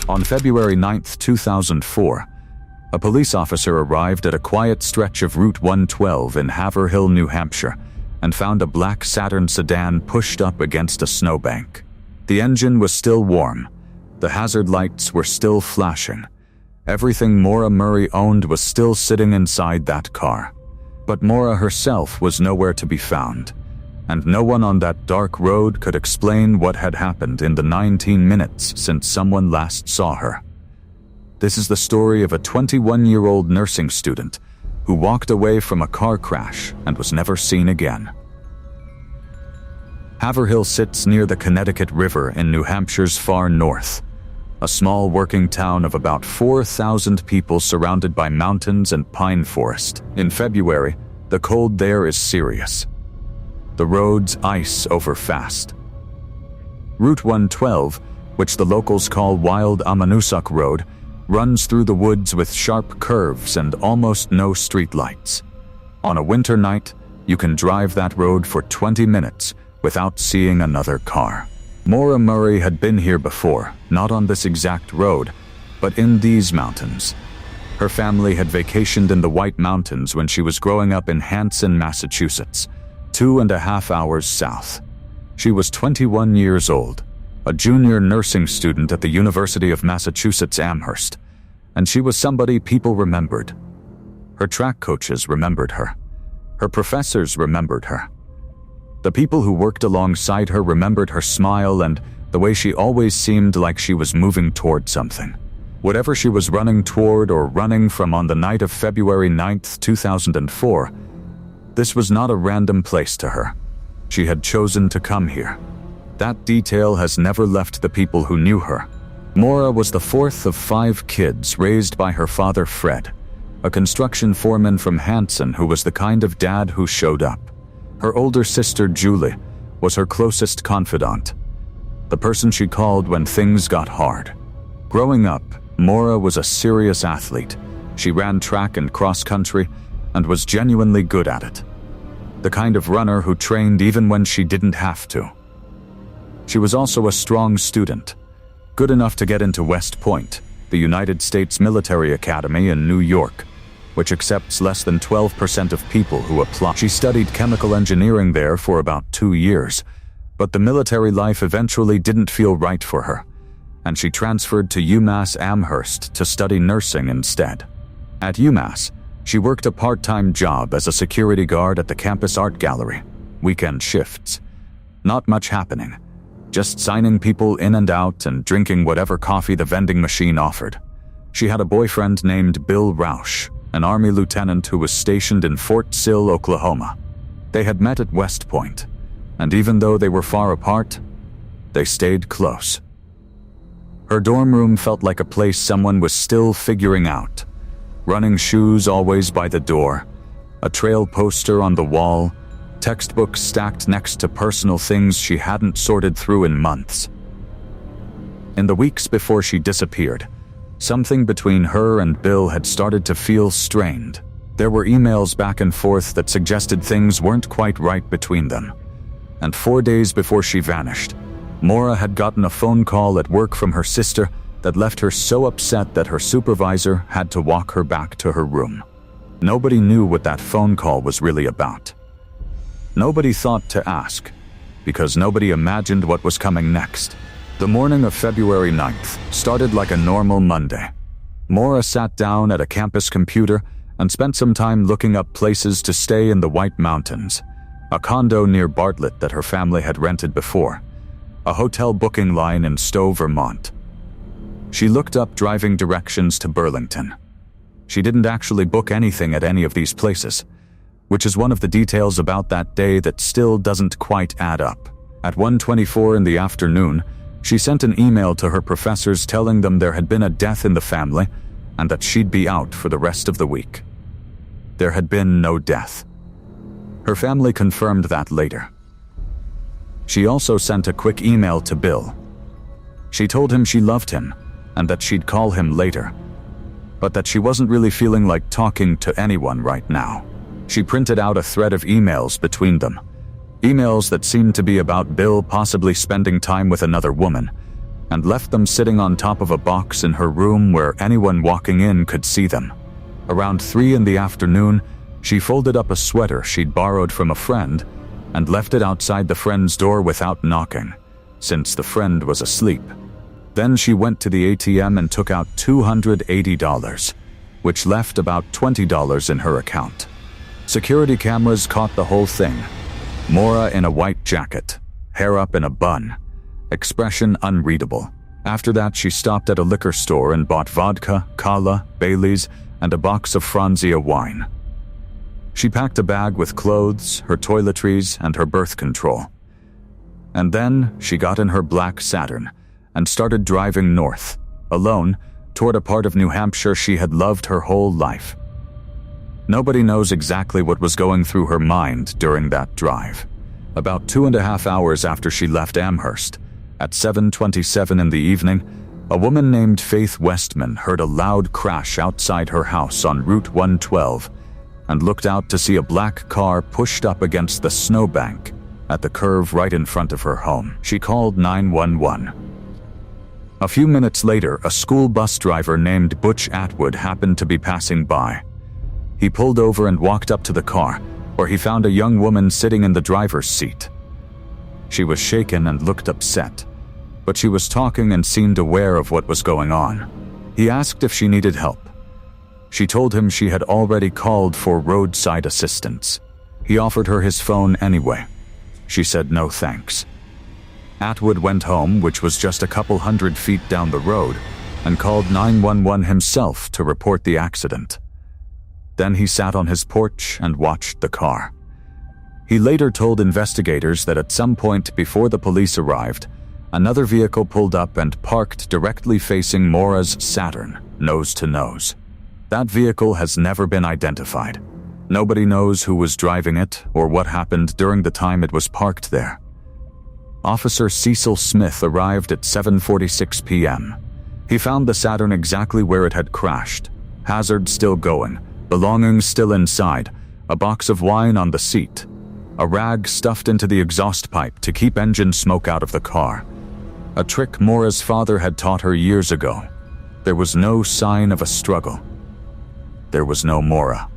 On February 9, 2004, a police officer arrived at a quiet stretch of Route 112 in Haverhill, New Hampshire, and found a black Saturn sedan pushed up against a snowbank. The engine was still warm. The hazard lights were still flashing. Everything Maura Murray owned was still sitting inside that car. But Maura herself was nowhere to be found, and no one on that dark road could explain what had happened in the 19 minutes since someone last saw her. This is the story of a 21-year-old nursing student who walked away from a car crash and was never seen again. Haverhill sits near the Connecticut River in New Hampshire's far north, a small working town of about 4,000 people surrounded by mountains and pine forest. In February, the cold there is serious. The roads ice over fast. Route 112, which the locals call Wild Amanusak Road, runs through the woods with sharp curves and almost no streetlights. On a winter night, you can drive that road for 20 minutes without seeing another car. Maura Murray had been here before, not on this exact road, but in these mountains. Her family had vacationed in the White Mountains when she was growing up in Hanson, Massachusetts, 2.5 hours south. She was 21 years old, a junior nursing student at the University of Massachusetts Amherst, and she was somebody people remembered. Her track coaches remembered her. Her professors remembered her. The people who worked alongside her remembered her smile and the way she always seemed like she was moving toward something. Whatever she was running toward or running from on the night of February 9, 2004, this was not a random place to her. She had chosen to come here. That detail has never left the people who knew her. Maura was the fourth of 5 kids raised by her father Fred, a construction foreman from Hanson who was the kind of dad who showed up. Her older sister Julie was her closest confidant, the person she called when things got hard. Growing up, Maura was a serious athlete. She ran track and cross country and was genuinely good at it. The kind of runner who trained even when she didn't have to. She was also a strong student, good enough to get into West Point, the United States Military Academy in New York, which accepts less than 12% of people who apply. She studied chemical engineering there for about 2 years, but the military life eventually didn't feel right for her, and she transferred to UMass Amherst to study nursing instead. At UMass, she worked a part-time job as a security guard at the campus art gallery, weekend shifts. Not much happening, just signing people in and out and drinking whatever coffee the vending machine offered. She had a boyfriend named Bill Rausch, an Army lieutenant who was stationed in Fort Sill, Oklahoma. They had met at West Point, and even though they were far apart, they stayed close. Her dorm room felt like a place someone was still figuring out. Running shoes always by the door, a trail poster on the wall, textbooks stacked next to personal things she hadn't sorted through in months. In the weeks before she disappeared, something between her and Bill had started to feel strained. There were emails back and forth that suggested things weren't quite right between them. And 4 days before she vanished, Maura had gotten a phone call at work from her sister that left her so upset that her supervisor had to walk her back to her room. Nobody knew what that phone call was really about. Nobody thought to ask, because nobody imagined what was coming next. The morning of February 9th started like a normal Monday. Maura sat down at a campus computer and spent some time looking up places to stay in the White Mountains, a condo near Bartlett that her family had rented before, a hotel booking line in Stowe, Vermont. She looked up driving directions to Burlington. She didn't actually book anything at any of these places, which is one of the details about that day that still doesn't quite add up. At 1:24 in the afternoon, she sent an email to her professors telling them there had been a death in the family and that she'd be out for the rest of the week. There had been no death. Her family confirmed that later. She also sent a quick email to Bill. She told him she loved him and that she'd call him later, but that she wasn't really feeling like talking to anyone right now. She printed out a thread of emails between them, emails that seemed to be about Bill possibly spending time with another woman, and left them sitting on top of a box in her room where anyone walking in could see them. Around 3 in the afternoon, she folded up a sweater she'd borrowed from a friend and left it outside the friend's door without knocking, since the friend was asleep. Then she went to the ATM and took out $280, which left about $20 in her account. Security cameras caught the whole thing. Maura in a white jacket, hair up in a bun, expression unreadable. After that, she stopped at a liquor store and bought vodka, Kala, Bailey's, and a box of Franzia wine. She packed a bag with clothes, her toiletries, and her birth control. And then she got in her black Saturn and started driving north, alone, toward a part of New Hampshire she had loved her whole life. Nobody knows exactly what was going through her mind during that drive. About 2.5 hours after she left Amherst, at 7:27 in the evening, a woman named Faith Westman heard a loud crash outside her house on Route 112 and looked out to see a black car pushed up against the snowbank at the curve right in front of her home. She called 911. A few minutes later, a school bus driver named Butch Atwood happened to be passing by. He pulled over and walked up to the car, where he found a young woman sitting in the driver's seat. She was shaken and looked upset, but she was talking and seemed aware of what was going on. He asked if she needed help. She told him she had already called for roadside assistance. He offered her his phone anyway. She said no thanks. Atwood went home, which was just a couple hundred feet down the road, and called 911 himself to report the accident. Then he sat on his porch and watched the car. He later told investigators that at some point before the police arrived, another vehicle pulled up and parked directly facing Maura's Saturn, nose to nose. That vehicle has never been identified. Nobody knows who was driving it or what happened during the time it was parked there. Officer Cecil Smith arrived at 7:46 p.m. He found the Saturn exactly where it had crashed, hazard still going, belongings still inside, a box of wine on the seat, a rag stuffed into the exhaust pipe to keep engine smoke out of the car. A trick Maura's father had taught her years ago. There was no sign of a struggle. There was no Maura.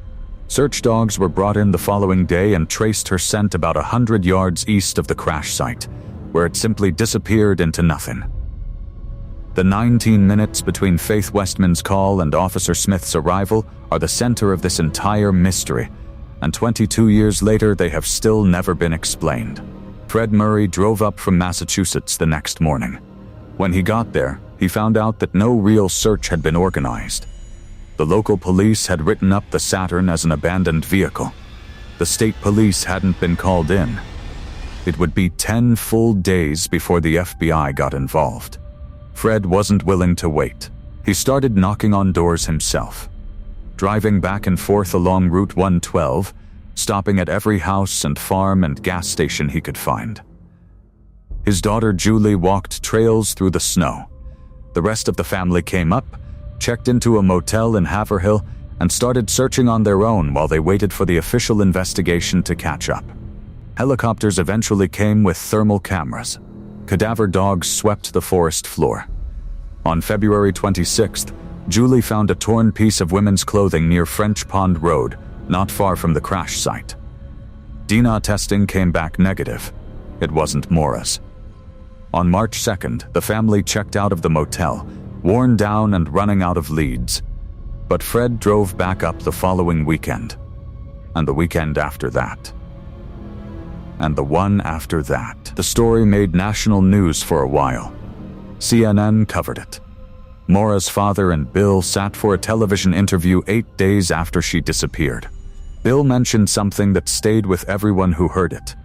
Search dogs were brought in the following day and traced her scent about 100 yards east of the crash site, where it simply disappeared into nothing. The 19 minutes between Faith Westman's call and Officer Smith's arrival are the center of this entire mystery, and 22 years later they have still never been explained. Fred Murray drove up from Massachusetts the next morning. When he got there, he found out that no real search had been organized. The local police had written up the Saturn as an abandoned vehicle. The state police hadn't been called in. It would be 10 full days before the FBI got involved. Fred wasn't willing to wait. He started knocking on doors himself, driving back and forth along Route 112, stopping at every house and farm and gas station he could find. His daughter Julie walked trails through the snow. The rest of the family came up, checked into a motel in Haverhill, and started searching on their own while they waited for the official investigation to catch up. Helicopters eventually came with thermal cameras. Cadaver dogs swept the forest floor. On February 26th, Julie found a torn piece of women's clothing near French Pond Road, not far from the crash site. DNA testing came back negative. It wasn't Maura's. On March 2nd, the family checked out of the motel, worn down and running out of leads. But Fred drove back up the following weekend, and the weekend after that, and the one after that. The story made national news for a while. CNN covered it. Maura's father and Bill sat for a television interview 8 days after she disappeared. Bill mentioned something that stayed with everyone who heard it,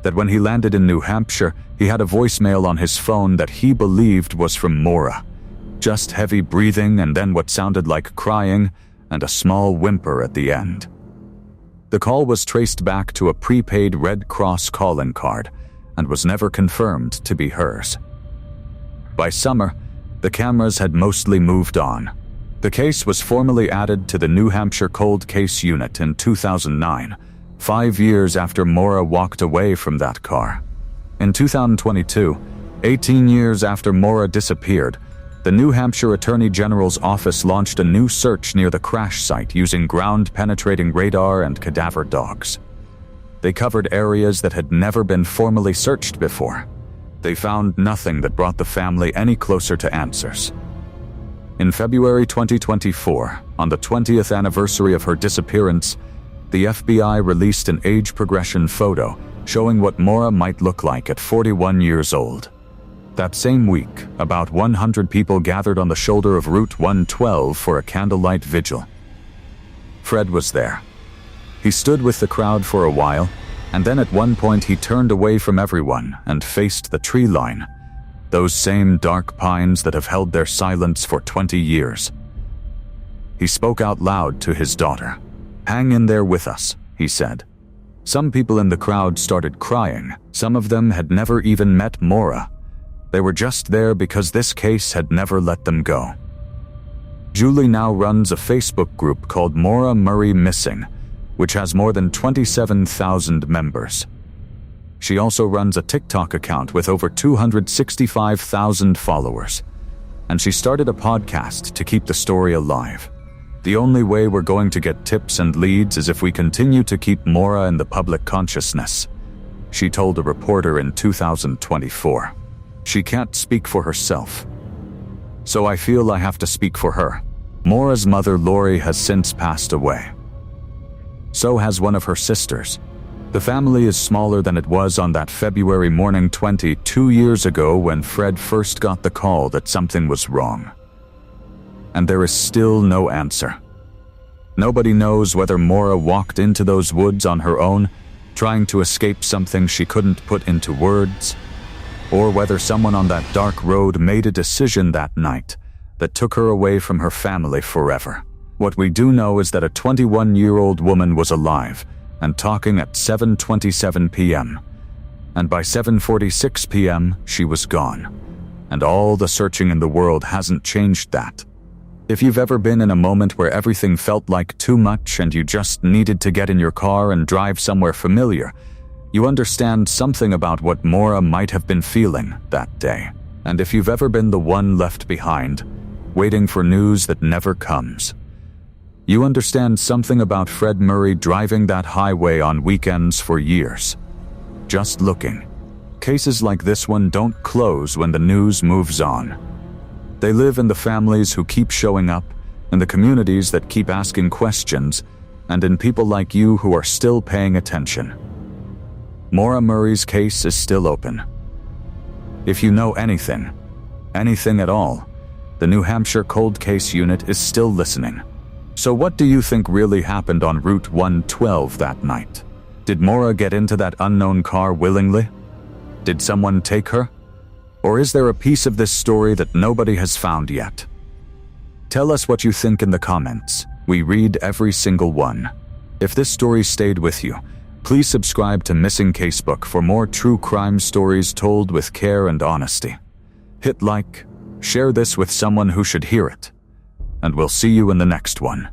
that when he landed in New Hampshire, he had a voicemail on his phone that he believed was from Maura. Just heavy breathing and then what sounded like crying and a small whimper at the end. The call was traced back to a prepaid Red Cross calling card and was never confirmed to be hers. By summer, the cameras had mostly moved on. The case was formally added to the New Hampshire Cold Case Unit in 2009, 5 years after Maura walked away from that car. In 2022, 18 years after Maura disappeared, the New Hampshire Attorney General's office launched a new search near the crash site using ground-penetrating radar and cadaver dogs. They covered areas that had never been formally searched before. They found nothing that brought the family any closer to answers. In February 2024, on the 20th anniversary of her disappearance, the FBI released an age progression photo showing what Maura might look like at 41 years old. That same week, about 100 people gathered on the shoulder of Route 112 for a candlelight vigil. Fred was there. He stood with the crowd for a while, and then at one point he turned away from everyone and faced the tree line, those same dark pines that have held their silence for 20 years. He spoke out loud to his daughter. "Hang in there with us," he said. Some people in the crowd started crying. Some of them had never even met Maura. They were just there because this case had never let them go. Julie now runs a Facebook group called Maura Murray Missing, which has more than 27,000 members. She also runs a TikTok account with over 265,000 followers. And she started a podcast to keep the story alive. "The only way we're going to get tips and leads is if we continue to keep Maura in the public consciousness," she told a reporter in 2024. She can't speak for herself. "So I feel I have to speak for her." Maura's mother, Lori, has since passed away. So has one of her sisters. The family is smaller than it was on that February morning 22 years ago when Fred first got the call that something was wrong. And there is still no answer. Nobody knows whether Maura walked into those woods on her own, trying to escape something she couldn't put into words, or whether someone on that dark road made a decision that night that took her away from her family forever. What we do know is that a 21-year-old woman was alive and talking at 7:27 p.m. And by 7:46 p.m., she was gone. And all the searching in the world hasn't changed that. If you've ever been in a moment where everything felt like too much and you just needed to get in your car and drive somewhere familiar, you understand something about what Maura might have been feeling that day. And if you've ever been the one left behind, waiting for news that never comes, you understand something about Fred Murray driving that highway on weekends for years, just looking. Cases like this one don't close when the news moves on. They live in the families who keep showing up, in the communities that keep asking questions, and in people like you who are still paying attention. Maura Murray's case is still open. If you know anything at all, the New Hampshire Cold Case Unit is still listening. So what do you think really happened on Route 112 that night? Did Maura get into that unknown car willingly? Did someone take her? Or is there a piece of this story that nobody has found yet? Tell us what you think in the comments. We read every single one. If this story stayed with you, please subscribe to Missing Casebook for more true crime stories told with care and honesty. Hit like, share this with someone who should hear it, and we'll see you in the next one.